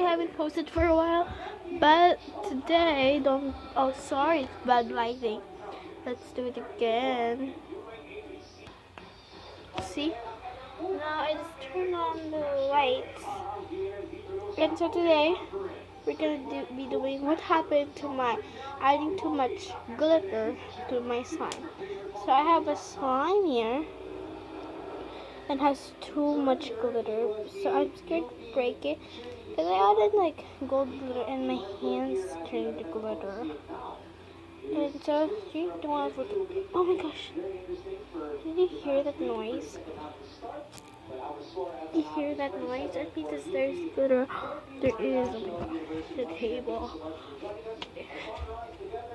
haven't posted for a while, but today, oh sorry, it's bad lighting. Let's do it again. See? Now I just turn on the lights. And so today, we're gonna be doing what happened to my adding too much glitter to my slime. So I have a slime here and has too much glitter, so I'm scared to break it because I added like gold glitter and my hands turned to glitter. And so 3, 2, 1, 4, 3. Oh my gosh, did you hear that noise? You hear that noise? I think there's glitter. There is. Oh my gosh, the table.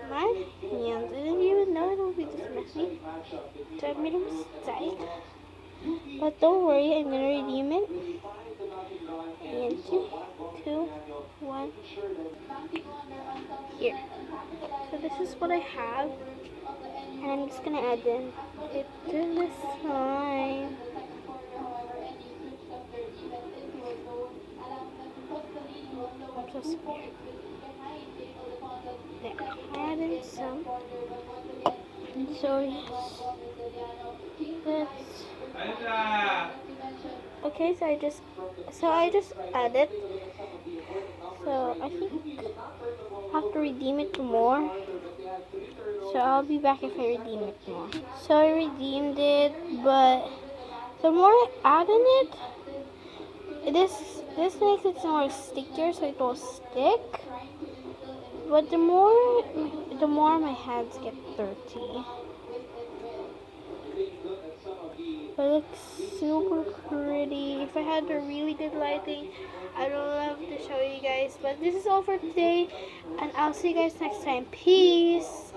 My hands, I didn't even know it would be this messy. So I made a mistake. But don't worry, I'm gonna redeem it. And 3, 2, 1. Here. So this is what I have. And I'm just gonna add it to the slime. I'm so scared. There, I added some. So yes, that's okay. So I just added. So I think I have to redeem it more. So I'll be back if I redeem it more. So I redeemed it, but the more I add in it, this makes it more stickier, so it will stick. But the more my hands get dirty. But it looks super pretty. If I had the really good lighting, I would love to show you guys. But this is all for today, and I'll see you guys next time. Peace!